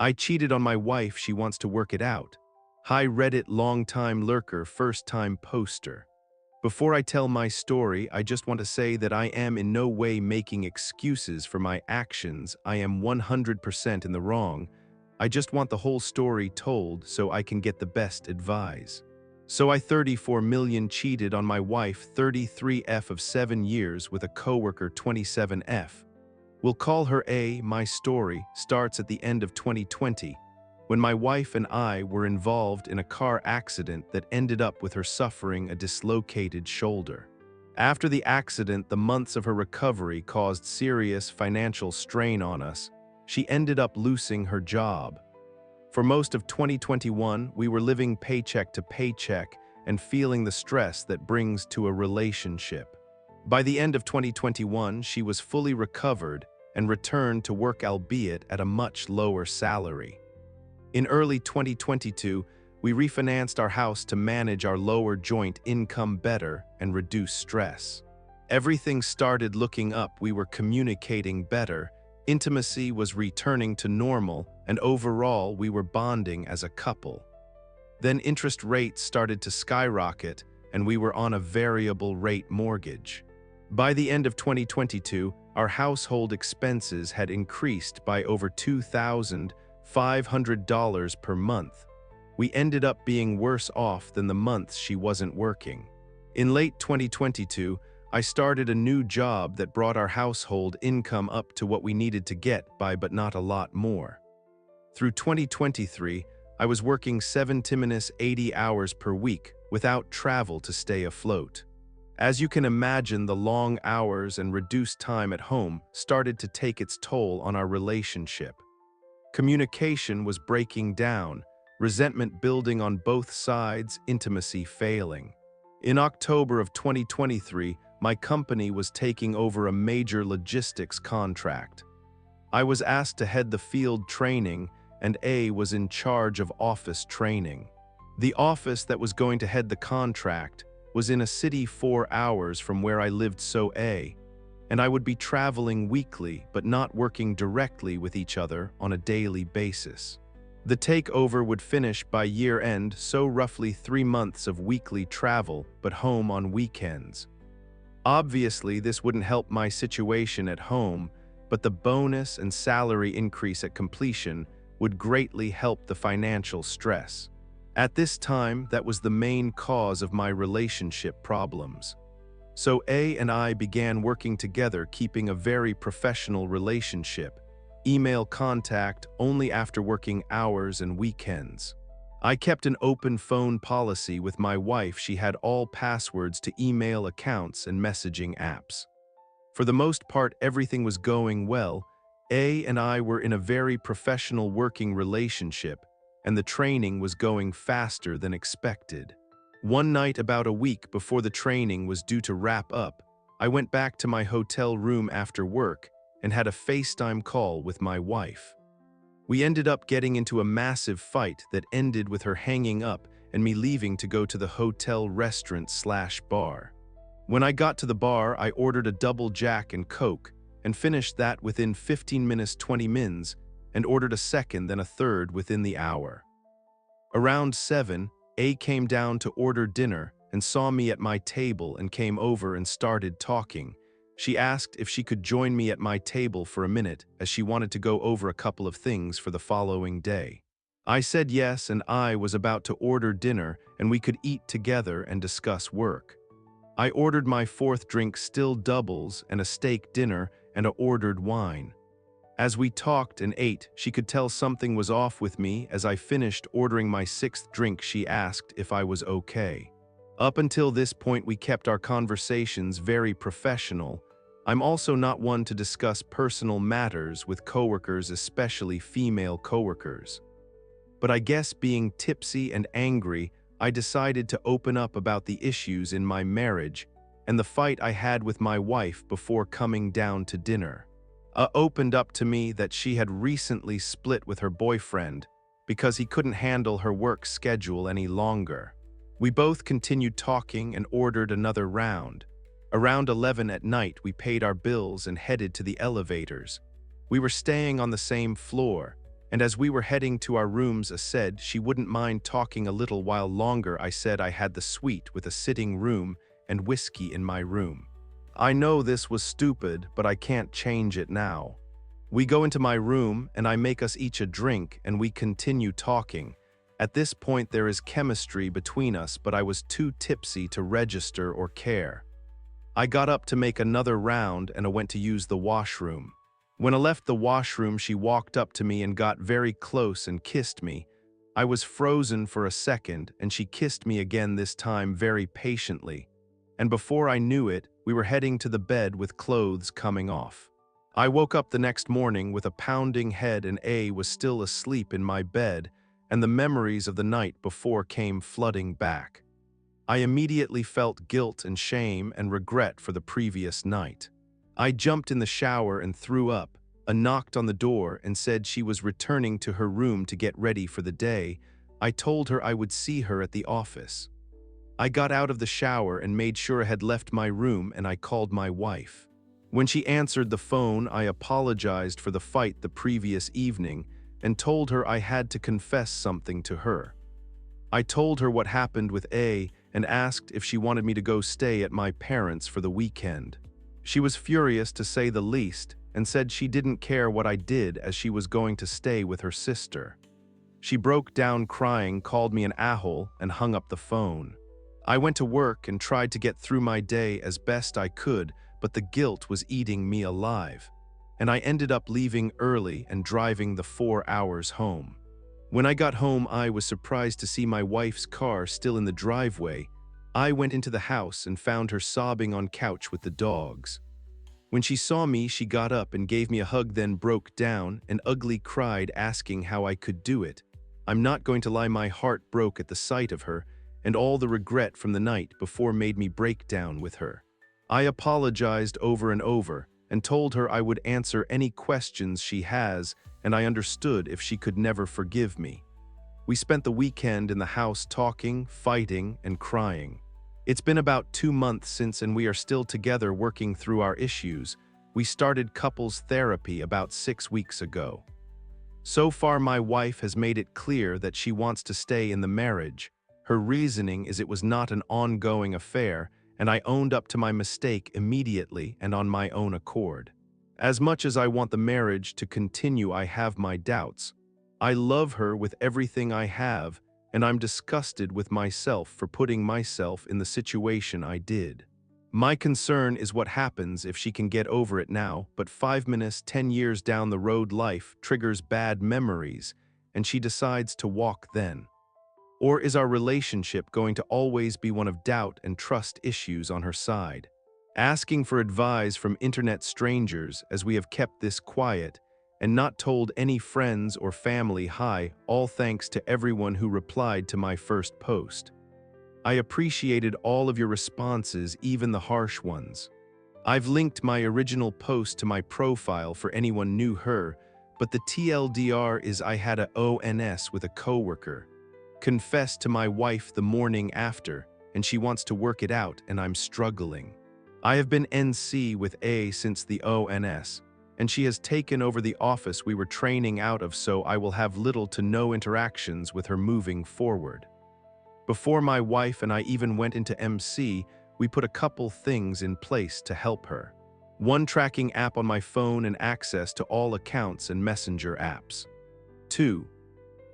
I cheated on my wife, she wants to work it out. Hi Reddit long-time lurker, first-time poster. Before I tell my story, I just want to say that I am in no way making excuses for my actions. I am 100% in the wrong. I just want the whole story told so I can get the best advice. So I 34 million cheated on my wife, 33F of 7 years with a coworker, 27F. We'll call her A. My story starts at the end of 2020, when my wife and I were involved in a car accident that ended up with her suffering a dislocated shoulder. After the accident, the months of her recovery caused serious financial strain on us. She ended up losing her job. For most of 2021, we were living paycheck to paycheck and feeling the stress that brings to a relationship. By the end of 2021, she was fully recovered and returned to work, albeit at a much lower salary. In early 2022, we refinanced our house to manage our lower joint income better and reduce stress. Everything started looking up, we were communicating better, intimacy was returning to normal, and overall we were bonding as a couple. Then interest rates started to skyrocket, and we were on a variable rate mortgage. By the end of 2022, our household expenses had increased by over $2,500 per month. We ended up being worse off than the months she wasn't working. In late 2022, I started a new job that brought our household income up to what we needed to get by, but not a lot more. Through 2023, I was working 80 hours per week without travel to stay afloat. As you can imagine, the long hours and reduced time at home started to take its toll on our relationship. Communication was breaking down, resentment building on both sides, intimacy failing. In October of 2023, my company was taking over a major logistics contract. I was asked to head the field training, and A was in charge of office training. The office that was going to head the contract was in a city 4 hours from where I lived, so A and I would be traveling weekly but not working directly with each other on a daily basis. The takeover would finish by year end, so roughly 3 months of weekly travel but home on weekends. Obviously, this wouldn't help my situation at home, but the bonus and salary increase at completion would greatly help the financial stress. At this time, that was the main cause of my relationship problems. So A and I began working together, keeping a very professional relationship, email contact only after working hours and weekends. I kept an open phone policy with my wife. She had all passwords to email accounts and messaging apps. For the most part, everything was going well. A and I were in a very professional working relationship, and the training was going faster than expected. One night, about a week before the training was due to wrap up, I went back to my hotel room after work and had a FaceTime call with my wife. We ended up getting into a massive fight that ended with her hanging up and me leaving to go to the hotel restaurant/bar. When I got to the bar, I ordered a double Jack and Coke and finished that within 15 minutes, 20 mins, and ordered a second, then a third within the hour. Around 7, A came down to order dinner and saw me at my table and came over and started talking. She asked if she could join me at my table for a minute, as she wanted to go over a couple of things for the following day. I said yes, and I was about to order dinner and we could eat together and discuss work. I ordered my fourth drink, still doubles, and a steak dinner, and I ordered wine. As we talked and ate, she could tell something was off with me. As I finished ordering my sixth drink, she asked if I was okay. Up until this point, we kept our conversations very professional. I'm also not one to discuss personal matters with coworkers, especially female coworkers. But I guess being tipsy and angry, I decided to open up about the issues in my marriage and the fight I had with my wife before coming down to dinner. Opened up to me that she had recently split with her boyfriend because he couldn't handle her work schedule any longer. We both continued talking and ordered another round. Around 11 at night, we paid our bills and headed to the elevators. We were staying on the same floor. And as we were heading to our rooms, said she wouldn't mind talking a little while longer. I said I had the suite with a sitting room and whiskey in my room. I know this was stupid, but I can't change it now. We go into my room and I make us each a drink and we continue talking. At this point there is chemistry between us, but I was too tipsy to register or care. I got up to make another round and I went to use the washroom. When I left the washroom, she walked up to me and got very close and kissed me. I was frozen for a second and she kissed me again, this time very patiently. And before I knew it, we were heading to the bed with clothes coming off. I woke up the next morning with a pounding head and A was still asleep in my bed, and the memories of the night before came flooding back. I immediately felt guilt and shame and regret for the previous night. I jumped in the shower and threw up. I knocked on the door and said she was returning to her room to get ready for the day. I told her I would see her at the office. I got out of the shower and made sure I had left my room, and I called my wife. When she answered the phone, I apologized for the fight the previous evening and told her I had to confess something to her. I told her what happened with A and asked if she wanted me to go stay at my parents' for the weekend. She was furious, to say the least, and said she didn't care what I did as she was going to stay with her sister. She broke down crying, called me an a-hole, and hung up the phone. I went to work and tried to get through my day as best I could, but the guilt was eating me alive, and I ended up leaving early and driving the 4 hours home. When I got home, I was surprised to see my wife's car still in the driveway. I went into the house and found her sobbing on couch with the dogs. When she saw me, she got up and gave me a hug, then broke down and ugly cried, asking how I could do it. I'm not going to lie, my heart broke at the sight of her, and all the regret from the night before made me break down with her. I apologized over and over and told her I would answer any questions she has, and I understood if she could never forgive me. We spent the weekend in the house talking, fighting, and crying. It's been about 2 months since, and we are still together working through our issues. We started couples therapy about 6 weeks ago. So far, my wife has made it clear that she wants to stay in the marriage. Her reasoning is it was not an ongoing affair, and I owned up to my mistake immediately and on my own accord. As much as I want the marriage to continue, I have my doubts. I love her with everything I have, and I'm disgusted with myself for putting myself in the situation I did. My concern is what happens if she can get over it now, but 5 minutes, 10 years down the road, life triggers bad memories, and she decides to walk then. Or is our relationship going to always be one of doubt and trust issues on her side? Asking for advice from internet strangers, as we have kept this quiet and not told any friends or family. Hi, all thanks to everyone who replied to my first post. I appreciated all of your responses, even the harsh ones. I've linked my original post to my profile for anyone knew her, but the TLDR is I had a ONS with a coworker. Confessed to my wife the morning after, and she wants to work it out, and I'm struggling. I have been NC with A since the ONS, and she has taken over the office we were training out of, so I will have little to no interactions with her moving forward. Before my wife and I even went into MC, we put a couple things in place to help her. One tracking app on my phone and access to all accounts and messenger apps. 2.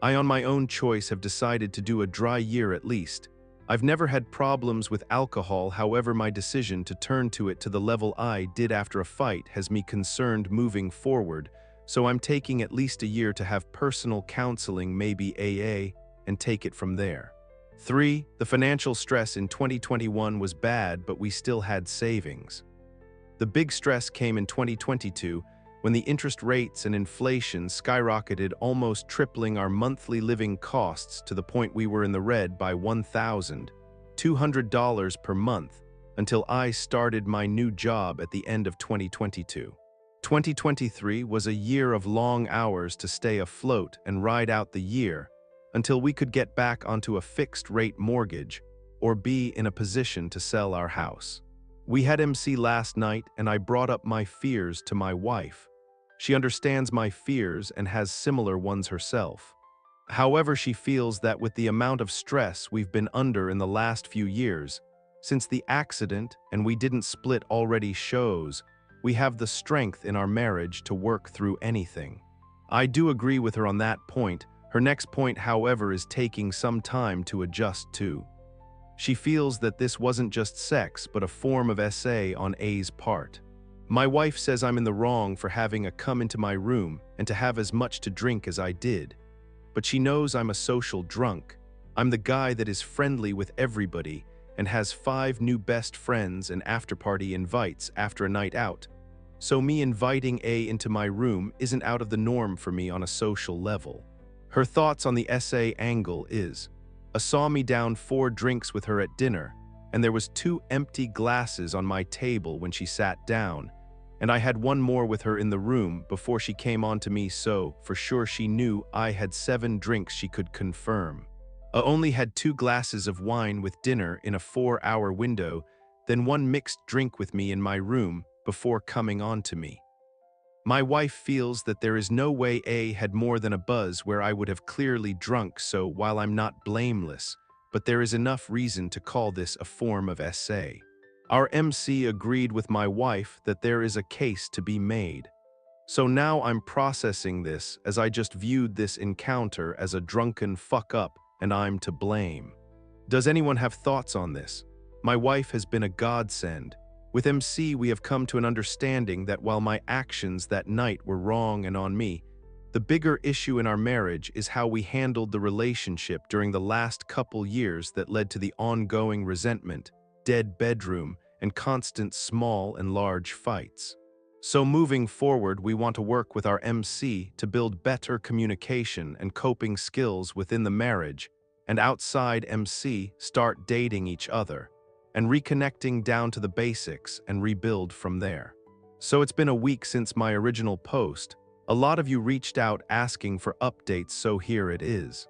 I on my own choice have decided to do a dry year at least. I've never had problems with alcohol, however my decision to turn to it to the level I did after a fight has me concerned moving forward, so I'm taking at least a year to have personal counseling, maybe AA, and take it from there. 3. The financial stress in 2021 was bad, but we still had savings. The big stress came in 2022 when the interest rates and inflation skyrocketed, almost tripling our monthly living costs to the point we were in the red by $1,200 per month until I started my new job at the end of 2022. 2023 was a year of long hours to stay afloat and ride out the year until we could get back onto a fixed-rate mortgage or be in a position to sell our house. We had MC last night, and I brought up my fears to my wife. She understands my fears and has similar ones herself. However, she feels that with the amount of stress we've been under in the last few years, since the accident and we didn't split already shows, we have the strength in our marriage to work through anything. I do agree with her on that point. Her next point, however, is taking some time to adjust to. She feels that this wasn't just sex, but a form of SA on A's part. My wife says I'm in the wrong for having a come into my room and to have as much to drink as I did. But she knows I'm a social drunk. I'm the guy that is friendly with everybody and has 5 new best friends and after-party invites after a night out. So me inviting A into my room isn't out of the norm for me on a social level. Her thoughts on the SA angle is, I saw me down 4 drinks with her at dinner, and there was 2 empty glasses on my table when she sat down, and I had 1 more with her in the room before she came on to me, so for sure she knew I had 7 drinks she could confirm. I only had 2 glasses of wine with dinner in a 4-hour window, then 1 mixed drink with me in my room before coming on to me. My wife feels that there is no way A had more than a buzz where I would have clearly drunk, so while I'm not blameless, but there is enough reason to call this a form of SA. Our MC agreed with my wife that there is a case to be made. So now I'm processing this as I just viewed this encounter as a drunken fuck up and I'm to blame. Does anyone have thoughts on this? My wife has been a godsend. With MC, we have come to an understanding that while my actions that night were wrong and on me, the bigger issue in our marriage is how we handled the relationship during the last couple years that led to the ongoing resentment, dead bedroom, and constant small and large fights. So moving forward, we want to work with our MC to build better communication and coping skills within the marriage, and outside MC, start dating each other and reconnecting down to the basics and rebuild from there. So it's been a week since my original post. A lot of you reached out asking for updates, so here it is.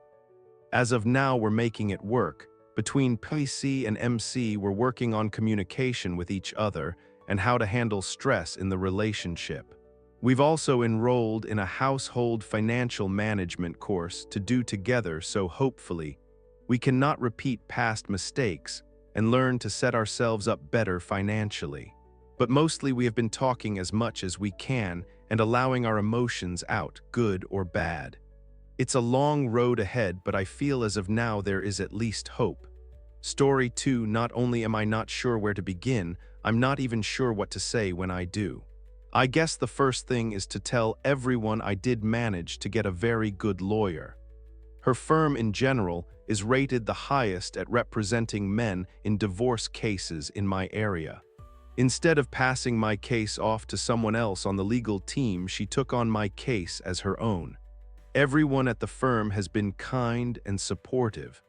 As of now, we're making it work. Between PC and MC, we're working on communication with each other and how to handle stress in the relationship. We've also enrolled in a household financial management course to do together, so hopefully we cannot repeat past mistakes and learn to set ourselves up better financially. But mostly we have been talking as much as we can and allowing our emotions out, good or bad. It's a long road ahead, but I feel as of now there is at least hope. Story 2, not only am I not sure where to begin, I'm not even sure what to say when I do. I guess the first thing is to tell everyone I did manage to get a very good lawyer. Her firm in general is rated the highest at representing men in divorce cases in my area. Instead of passing my case off to someone else on the legal team, she took on my case as her own. Everyone at the firm has been kind and supportive.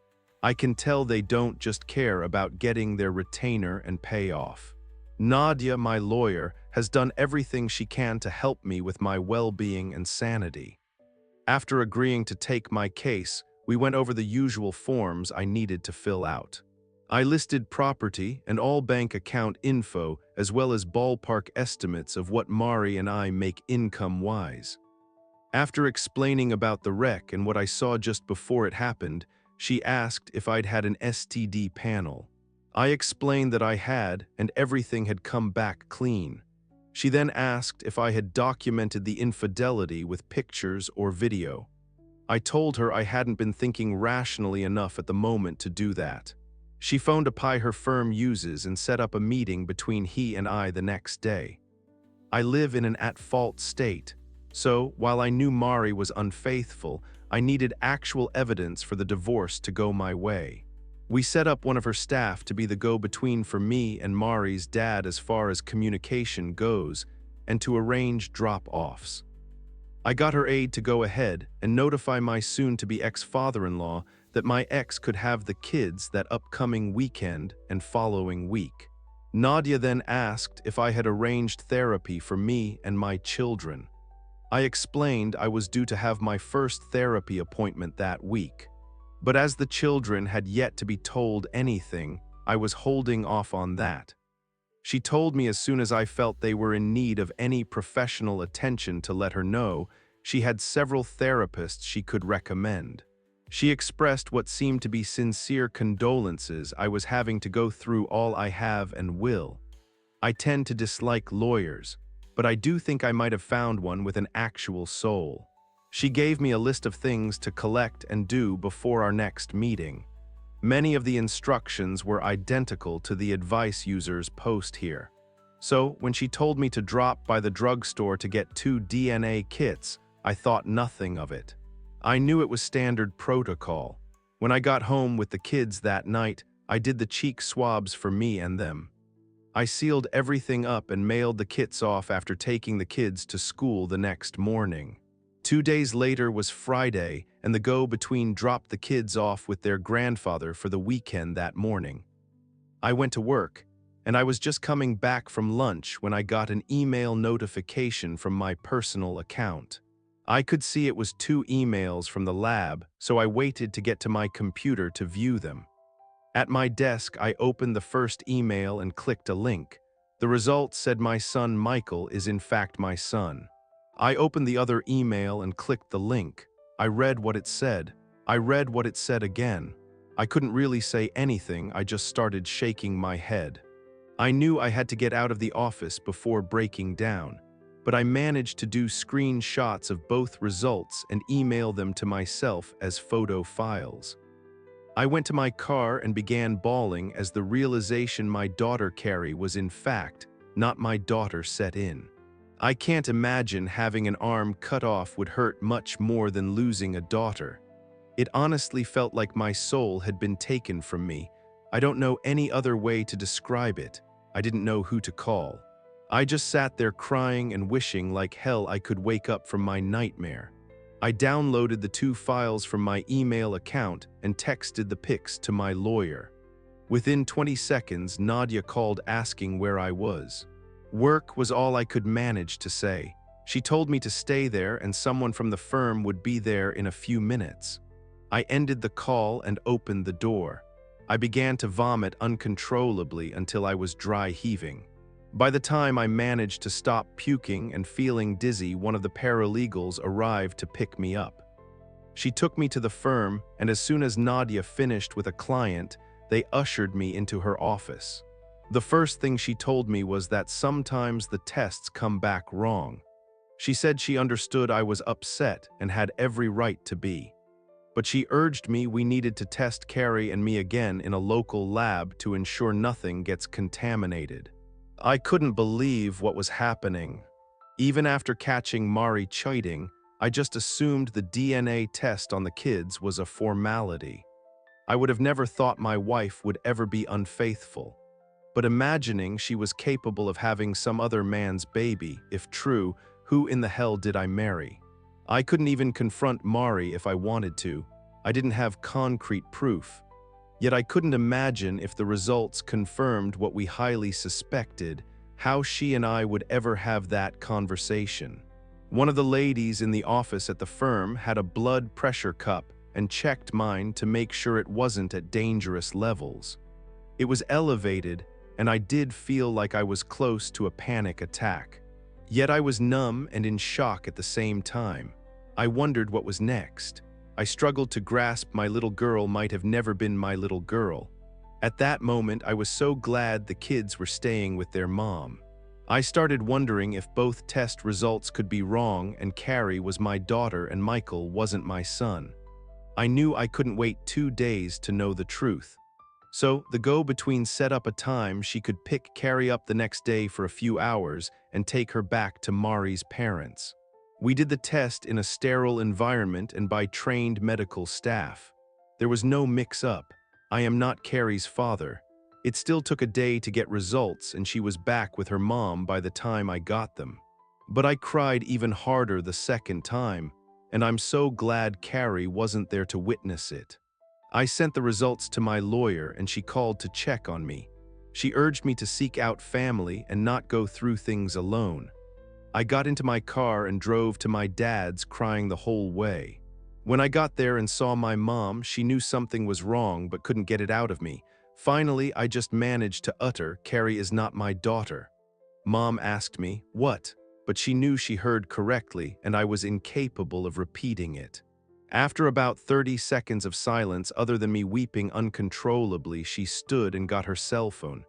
I can tell they don't just care about getting their retainer and payoff. Nadia, my lawyer, has done everything she can to help me with my well-being and sanity. After agreeing to take my case, we went over the usual forms I needed to fill out. I listed property and all bank account info as well as ballpark estimates of what Mari and I make income-wise. After explaining about the wreck and what I saw just before it happened, she asked if I'd had an STD panel. I explained that I had, and everything had come back clean. She then asked if I had documented the infidelity with pictures or video. I told her I hadn't been thinking rationally enough at the moment to do that. She phoned a pie her firm uses and set up a meeting between he and I the next day. I live in an at-fault state, so while I knew Mari was unfaithful, I needed actual evidence for the divorce to go my way. We set up one of her staff to be the go-between for me and Mari's dad as far as communication goes, and to arrange drop-offs. I got her aide to go ahead and notify my soon-to-be ex-father-in-law that my ex could have the kids that upcoming weekend and following week. Nadia then asked if I had arranged therapy for me and my children. I explained I was due to have my first therapy appointment that week. But as the children had yet to be told anything, I was holding off on that. She told me as soon as I felt they were in need of any professional attention to let her know she had several therapists she could recommend. She expressed what seemed to be sincere condolences I was having to go through all I have and will. I tend to dislike lawyers, but I do think I might have found one with an actual soul. She gave me a list of things to collect and do before our next meeting. Many of the instructions were identical to the advice users post here. So, when she told me to drop by the drugstore to get 2 DNA kits, I thought nothing of it. I knew it was standard protocol. When I got home with the kids that night, I did the cheek swabs for me and them. I sealed everything up and mailed the kits off after taking the kids to school the next morning. 2 days later was Friday, and the go-between dropped the kids off with their grandfather for the weekend that morning. I went to work, and I was just coming back from lunch when I got an email notification from my personal account. I could see it was 2 emails from the lab, so I waited to get to my computer to view them. At my desk, I opened the first email and clicked a link. The result said my son Michael is in fact my son. I opened the other email and clicked the link. I read what it said. I read what it said again. I couldn't really say anything, I just started shaking my head. I knew I had to get out of the office before breaking down, but I managed to do screenshots of both results and email them to myself as photo files. I went to my car and began bawling as the realization my daughter Carrie was in fact not my daughter set in. I can't imagine having an arm cut off would hurt much more than losing a daughter. It honestly felt like my soul had been taken from me. I don't know any other way to describe it. I didn't know who to call. I just sat there crying and wishing like hell I could wake up from my nightmare. I downloaded the 2 files from my email account and texted the pics to my lawyer. Within 20 seconds, Nadia called asking where I was. Work was all I could manage to say. She told me to stay there and someone from the firm would be there in a few minutes. I ended the call and opened the door. I began to vomit uncontrollably until I was dry heaving. By the time I managed to stop puking and feeling dizzy, one of the paralegals arrived to pick me up. She took me to the firm, and as soon as Nadia finished with a client, they ushered me into her office. The first thing she told me was that sometimes the tests come back wrong. She said she understood I was upset and had every right to be. But she urged me we needed to test Carrie and me again in a local lab to ensure nothing gets contaminated. I couldn't believe what was happening. Even after catching Mari cheating, I just assumed the DNA test on the kids was a formality. I would have never thought my wife would ever be unfaithful. But imagining she was capable of having some other man's baby, if true, who in the hell did I marry? I couldn't even confront Mari if I wanted to. I didn't have concrete proof. Yet I couldn't imagine if the results confirmed what we highly suspected, how she and I would ever have that conversation. One of the ladies in the office at the firm had a blood pressure cup and checked mine to make sure it wasn't at dangerous levels. It was elevated, and I did feel like I was close to a panic attack. Yet I was numb and in shock at the same time. I wondered what was next. I struggled to grasp my little girl might have never been my little girl. At that moment, I was so glad the kids were staying with their mom. I started wondering if both test results could be wrong and Carrie was my daughter and Michael wasn't my son. I knew I couldn't wait 2 days to know the truth. So the go-between set up a time she could pick Carrie up the next day for a few hours and take her back to Mari's parents. We did the test in a sterile environment and by trained medical staff. There was no mix-up. I am not Carrie's father. It still took a day to get results, and she was back with her mom by the time I got them. But I cried even harder the second time, and I'm so glad Carrie wasn't there to witness it. I sent the results to my lawyer, and she called to check on me. She urged me to seek out family and not go through things alone. I got into my car and drove to my dad's, crying the whole way. When I got there and saw my mom, she knew something was wrong but couldn't get it out of me. Finally, I just managed to utter, "Carrie is not my daughter." Mom asked me, "What?" But she knew she heard correctly, and I was incapable of repeating it. After about 30 seconds of silence, other than me weeping uncontrollably, she stood and got her cell phone.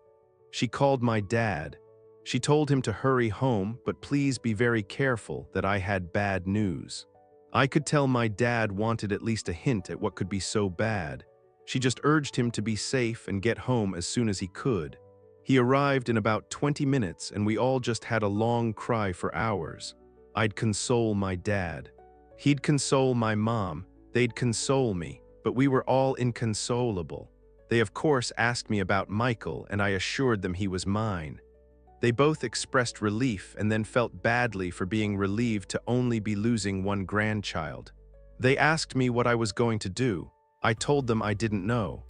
She called my dad. She told him to hurry home, but please be very careful, that I had bad news. I could tell my dad wanted at least a hint at what could be so bad. She just urged him to be safe and get home as soon as he could. He arrived in about 20 minutes, and we all just had a long cry for hours. I'd console my dad. He'd console my mom. They'd console me, but we were all inconsolable. They of course asked me about Michael, and I assured them he was mine. They both expressed relief and then felt badly for being relieved to only be losing one grandchild. They asked me what I was going to do. I told them I didn't know.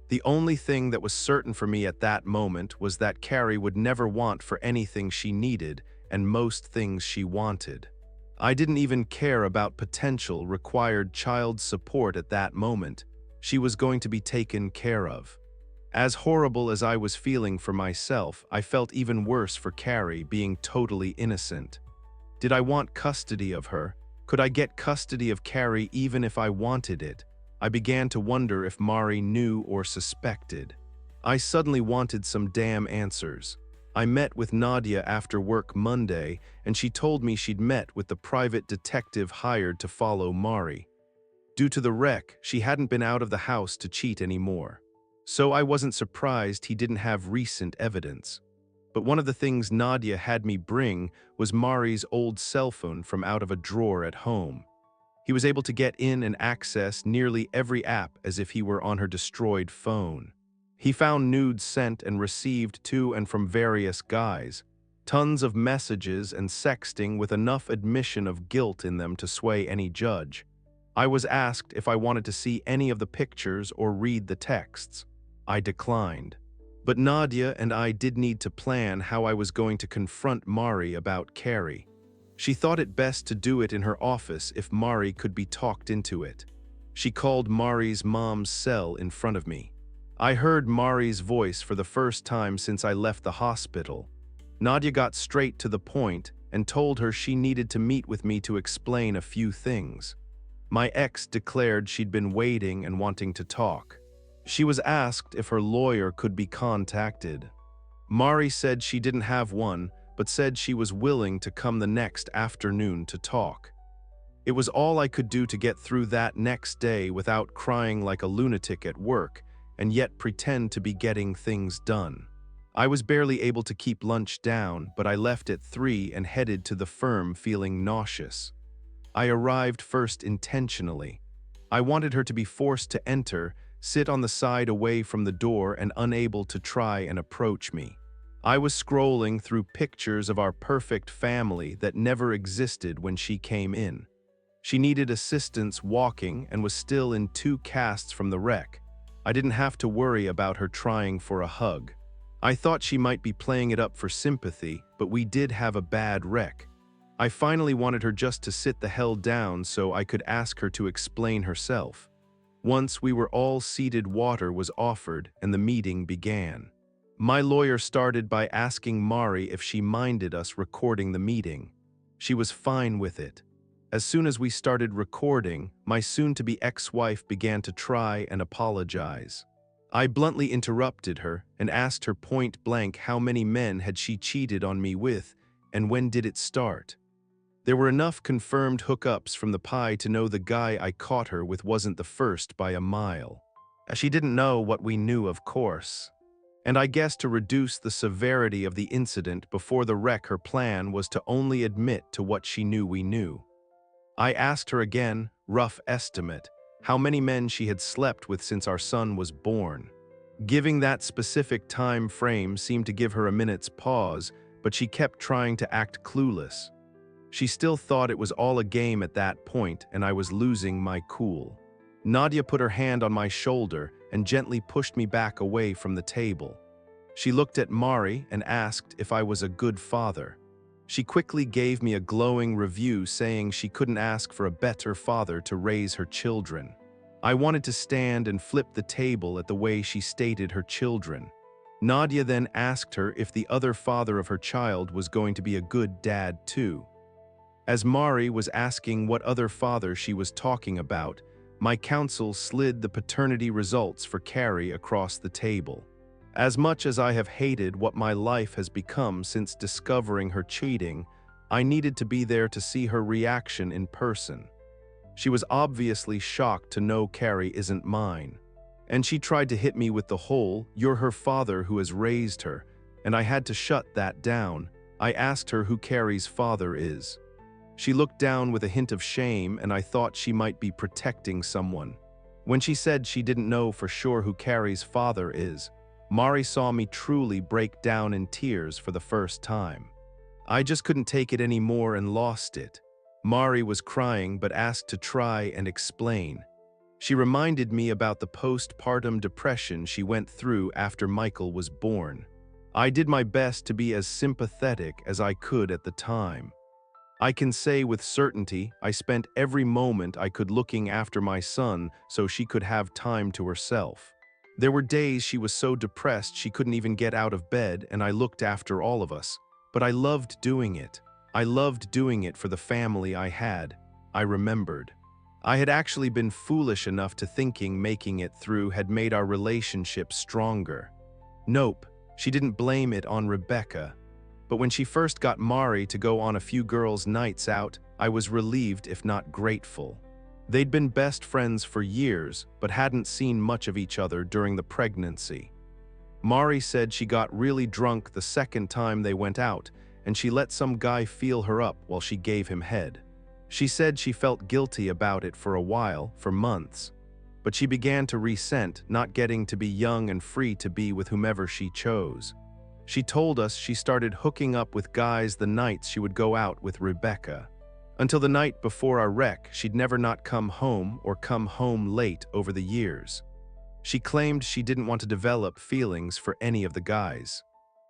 The only thing that was certain for me at that moment was that Carrie would never want for anything she needed and most things she wanted. I didn't even care about potential required child support at that moment. She was going to be taken care of. As horrible as I was feeling for myself, I felt even worse for Carrie being totally innocent. Did I want custody of her? Could I get custody of Carrie even if I wanted it? I began to wonder if Mari knew or suspected. I suddenly wanted some damn answers. I met with Nadia after work Monday, and she told me she'd met with the private detective hired to follow Mari. Due to the wreck, she hadn't been out of the house to cheat anymore. So I wasn't surprised he didn't have recent evidence. But one of the things Nadia had me bring was Mari's old cell phone from out of a drawer at home. He was able to get in and access nearly every app as if he were on her destroyed phone. He found nudes sent and received to and from various guys, tons of messages and sexting with enough admission of guilt in them to sway any judge. I was asked if I wanted to see any of the pictures or read the texts. I declined. But Nadia and I did need to plan how I was going to confront Mari about Carrie. She thought it best to do it in her office if Mari could be talked into it. She called Mari's mom's cell in front of me. I heard Mari's voice for the first time since I left the hospital. Nadia got straight to the point and told her she needed to meet with me to explain a few things. My ex declared she'd been waiting and wanting to talk. She was asked if her lawyer could be contacted. Mari said she didn't have one, but said she was willing to come the next afternoon to talk. It was all I could do to get through that next day without crying like a lunatic at work, and yet pretend to be getting things done. I was barely able to keep lunch down, but I left at 3 and headed to the firm feeling nauseous. I arrived first intentionally. I wanted her to be forced to enter, sit on the side away from the door and unable to try and approach me. I was scrolling through pictures of our perfect family that never existed when she came in. She needed assistance walking and was still in 2 casts from the wreck. I didn't have to worry about her trying for a hug. I thought she might be playing it up for sympathy, but we did have a bad wreck. I finally wanted her just to sit the hell down so I could ask her to explain herself. Once we were all seated, water was offered and the meeting began. My lawyer started by asking Mari if she minded us recording the meeting. She was fine with it. As soon as we started recording, my soon-to-be ex-wife began to try and apologize. I bluntly interrupted her and asked her point-blank how many men had she cheated on me with, and when did it start. There were enough confirmed hookups from the pie to know the guy I caught her with wasn't the first by a mile. She didn't know what we knew, of course. And I guess to reduce the severity of the incident before the wreck, her plan was to only admit to what she knew we knew. I asked her again, rough estimate, how many men she had slept with since our son was born. Giving that specific time frame seemed to give her a minute's pause, but she kept trying to act clueless. She still thought it was all a game at that point, and I was losing my cool. Nadia put her hand on my shoulder and gently pushed me back away from the table. She looked at Mari and asked if I was a good father. She quickly gave me a glowing review saying she couldn't ask for a better father to raise her children. I wanted to stand and flip the table at the way she stated her children. Nadia then asked her if the other father of her child was going to be a good dad too. As Mari was asking what other father she was talking about, my counsel slid the paternity results for Carrie across the table. As much as I have hated what my life has become since discovering her cheating, I needed to be there to see her reaction in person. She was obviously shocked to know Carrie isn't mine. And she tried to hit me with the whole, "You're her father who has raised her," and I had to shut that down. I asked her who Carrie's father is. She looked down with a hint of shame, and I thought she might be protecting someone. When she said she didn't know for sure who Carrie's father is, Mari saw me truly break down in tears for the first time. I just couldn't take it anymore and lost it. Mari was crying but asked to try and explain. She reminded me about the postpartum depression she went through after Michael was born. I did my best to be as sympathetic as I could at the time. I can say with certainty I spent every moment I could looking after my son so she could have time to herself. There were days she was so depressed she couldn't even get out of bed, and I looked after all of us. But I loved doing it. I loved doing it for the family I had. I remembered. I had actually been foolish enough to thinking making it through had made our relationship stronger. Nope, she didn't blame it on Rebecca. But when she first got Mari to go on a few girls' nights out, I was relieved if not grateful. They'd been best friends for years, but hadn't seen much of each other during the pregnancy. Mari said she got really drunk the second time they went out, and she let some guy feel her up while she gave him head. She said she felt guilty about it for a while, for months. But she began to resent not getting to be young and free to be with whomever she chose. She told us she started hooking up with guys the nights she would go out with Rebecca. Until the night before our wreck, she'd never not come home or come home late over the years. She claimed she didn't want to develop feelings for any of the guys.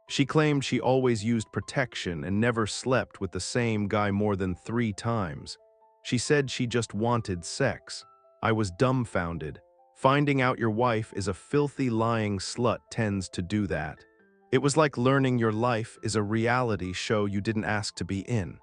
She claimed she always used protection and never slept with the same guy more than 3 times. She said she just wanted sex. I was dumbfounded. Finding out your wife is a filthy lying slut tends to do that. It was like learning your life is a reality show you didn't ask to be in.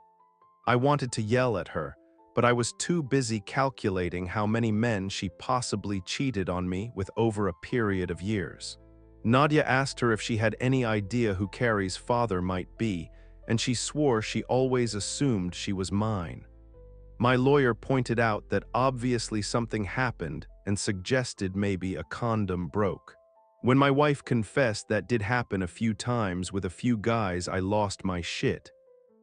I wanted to yell at her, but I was too busy calculating how many men she possibly cheated on me with over a period of years. Nadia asked her if she had any idea who Carrie's father might be, and she swore she always assumed she was mine. My lawyer pointed out that obviously something happened and suggested maybe a condom broke. When my wife confessed that did happen a few times with a few guys, I lost my shit.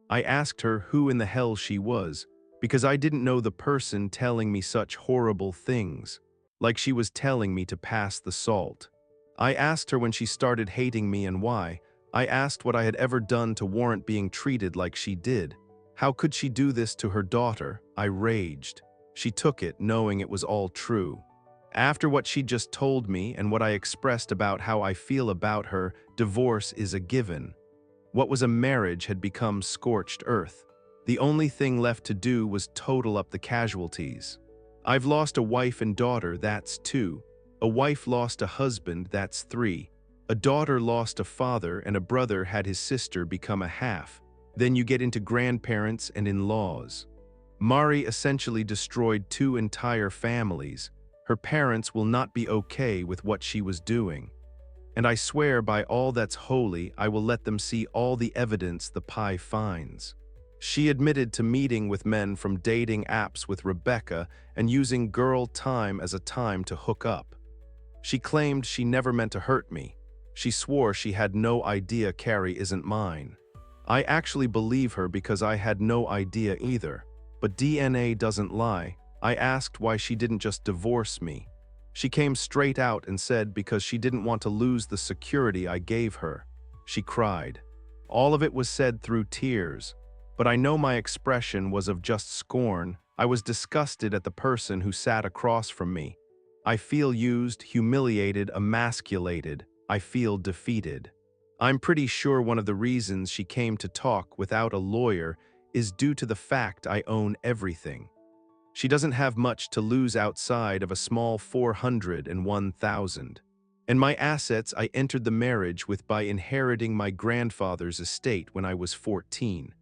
I asked her who in the hell she was, because I didn't know the person telling me such horrible things, like she was telling me to pass the salt. I asked her when she started hating me and why. I asked what I had ever done to warrant being treated like she did. How could she do this to her daughter? I raged. She took it, knowing it was all true. After what she just told me and what I expressed about how I feel about her, divorce is a given. What was a marriage had become scorched earth. The only thing left to do was total up the casualties. I've lost a wife and daughter, that's 2. A wife lost a husband, that's 3. A daughter lost a father, and a brother had his sister become a half. Then you get into grandparents and in-laws. Mari essentially destroyed 2 entire families. Her parents will not be okay with what she was doing. And I swear by all that's holy, I will let them see all the evidence the pie finds. She admitted to meeting with men from dating apps with Rebecca and using girl time as a time to hook up. She claimed she never meant to hurt me. She swore she had no idea Carrie isn't mine. I actually believe her because I had no idea either. But DNA doesn't lie. I asked why she didn't just divorce me. She came straight out and said because she didn't want to lose the security I gave her. She cried. All of it was said through tears, but I know my expression was of just scorn. I was disgusted at the person who sat across from me. I feel used, humiliated, emasculated. I feel defeated. I'm pretty sure one of the reasons she came to talk without a lawyer is due to the fact I own everything. She doesn't have much to lose outside of a small 401,000. And my assets I entered the marriage with by inheriting my grandfather's estate when I was 14.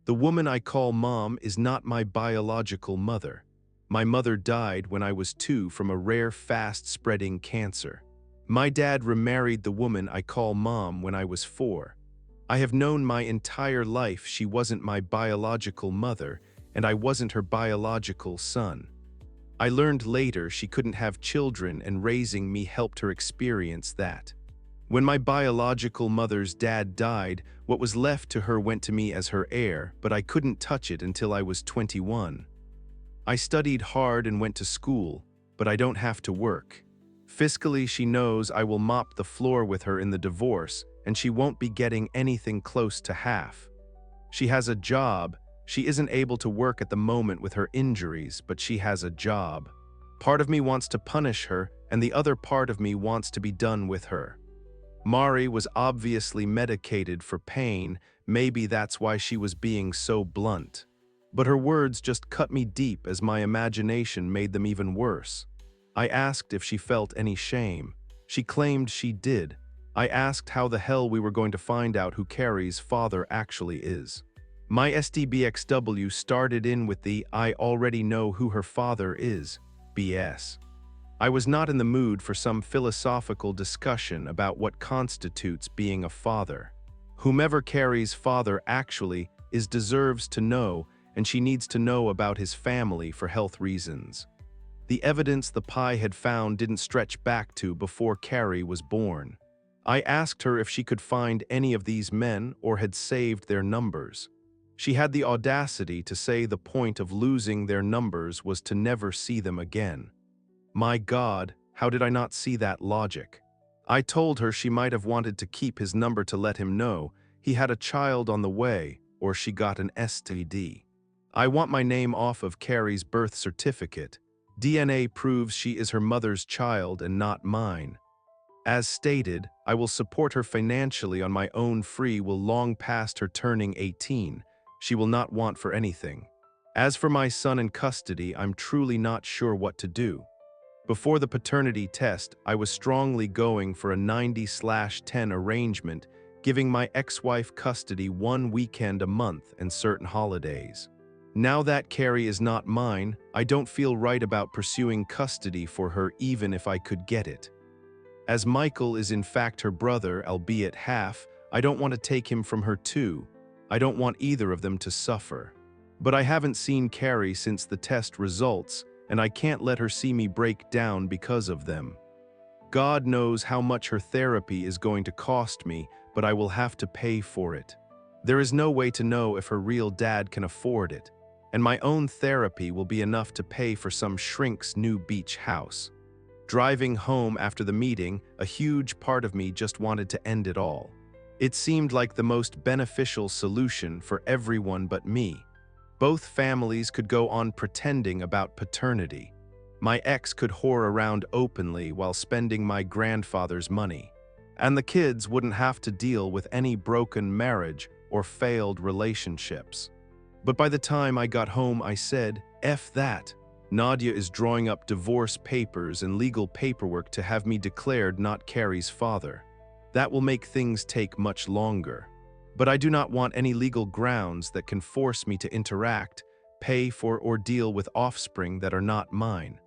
The woman I call mom is not my biological mother. My mother died when I was 2 from a rare fast-spreading cancer. My dad remarried the woman I call mom when I was 4. I have known my entire life she wasn't my biological mother, and I wasn't her biological son. I learned later she couldn't have children, and raising me helped her experience that. When my biological mother's dad died, what was left to her went to me as her heir, but I couldn't touch it until I was 21. I studied hard and went to school, but I don't have to work. Fiscally, she knows I will mop the floor with her in the divorce, and she won't be getting anything close to half. She has a job. She isn't able to work at the moment with her injuries, but she has a job. Part of me wants to punish her, and the other part of me wants to be done with her. Mari was obviously medicated for pain. Maybe that's why she was being so blunt. But her words just cut me deep as my imagination made them even worse. I asked if she felt any shame. She claimed she did. I asked how the hell we were going to find out who Carrie's father actually is. My SDBXW started in with the "I already know who her father is" BS. I was not in the mood for some philosophical discussion about what constitutes being a father. Whomever Carrie's father actually is deserves to know, and she needs to know about his family for health reasons. The evidence the PI had found didn't stretch back to before Carrie was born. I asked her if she could find any of these men or had saved their numbers. She had the audacity to say the point of losing their numbers was to never see them again. My God, how did I not see that logic? I told her she might have wanted to keep his number to let him know he had a child on the way, or she got an STD. I want my name off of Carrie's birth certificate. DNA proves she is her mother's child and not mine. As stated, I will support her financially on my own free will long past her turning 18. She will not want for anything. As for my son in custody, I'm truly not sure what to do. Before the paternity test, I was strongly going for a 90/10 arrangement, giving my ex-wife custody 1 weekend a month and certain holidays. Now that Carrie is not mine, I don't feel right about pursuing custody for her even if I could get it. As Michael is in fact her brother, albeit half, I don't want to take him from her too. I don't want either of them to suffer. But I haven't seen Carrie since the test results, and I can't let her see me break down because of them. God knows how much her therapy is going to cost me, but I will have to pay for it. There is no way to know if her real dad can afford it, and my own therapy will be enough to pay for some shrink's new beach house. Driving home after the meeting, a huge part of me just wanted to end it all. It seemed like the most beneficial solution for everyone but me. Both families could go on pretending about paternity. My ex could whore around openly while spending my grandfather's money. And the kids wouldn't have to deal with any broken marriage or failed relationships. But by the time I got home, I said, F that. Nadia is drawing up divorce papers and legal paperwork to have me declared not Carrie's father. That will make things take much longer. But I do not want any legal grounds that can force me to interact, pay for, or deal with offspring that are not mine.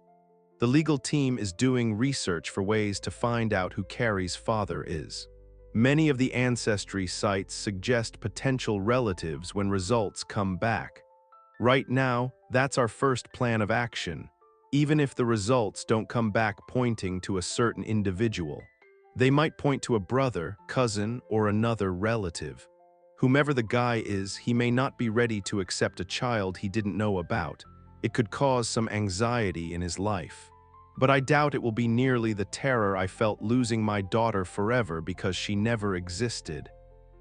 The legal team is doing research for ways to find out who Carrie's father is. Many of the ancestry sites suggest potential relatives when results come back. Right now, that's our first plan of action, even if the results don't come back pointing to a certain individual. They might point to a brother, cousin, or another relative. Whomever the guy is, he may not be ready to accept a child he didn't know about. It could cause some anxiety in his life. But I doubt it will be nearly the terror I felt losing my daughter forever because she never existed.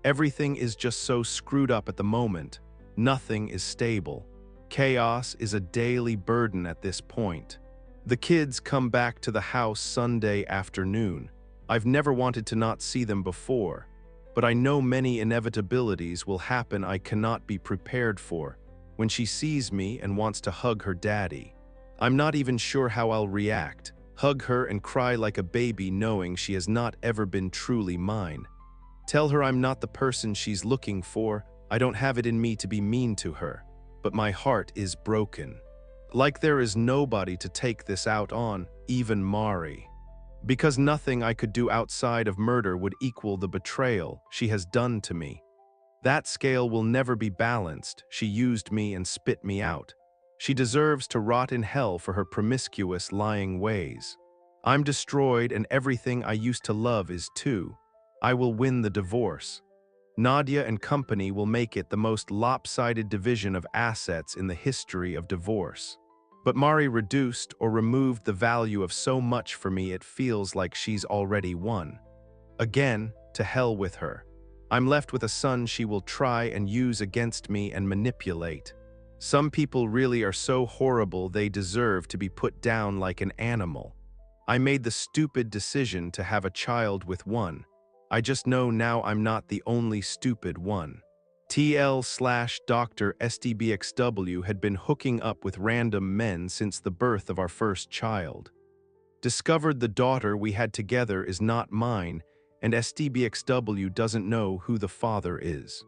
Everything is just so screwed up at the moment. Nothing is stable. Chaos is a daily burden at this point. The kids come back to the house Sunday afternoon. I've never wanted to not see them before, but I know many inevitabilities will happen I cannot be prepared for. When she sees me and wants to hug her daddy, I'm not even sure how I'll react. Hug her and cry like a baby knowing she has not ever been truly mine. Tell her I'm not the person she's looking for. I don't have it in me to be mean to her. But my heart is broken. Like there is nobody to take this out on, even Mari. Because nothing I could do outside of murder would equal the betrayal she has done to me. That scale will never be balanced. She used me and spit me out. She deserves to rot in hell for her promiscuous, lying ways. I'm destroyed and everything I used to love is too. I will win the divorce. Nadia and company will make it the most lopsided division of assets in the history of divorce. But Mari reduced or removed the value of so much for me it feels like she's already won. Again, to hell with her. I'm left with a son she will try and use against me and manipulate. Some people really are so horrible they deserve to be put down like an animal. I made the stupid decision to have a child with one. I just know now I'm not the only stupid one. TL/Dr. SDBXW had been hooking up with random men since the birth of our first child. Discovered the daughter we had together is not mine, and SDBXW doesn't know who the father is.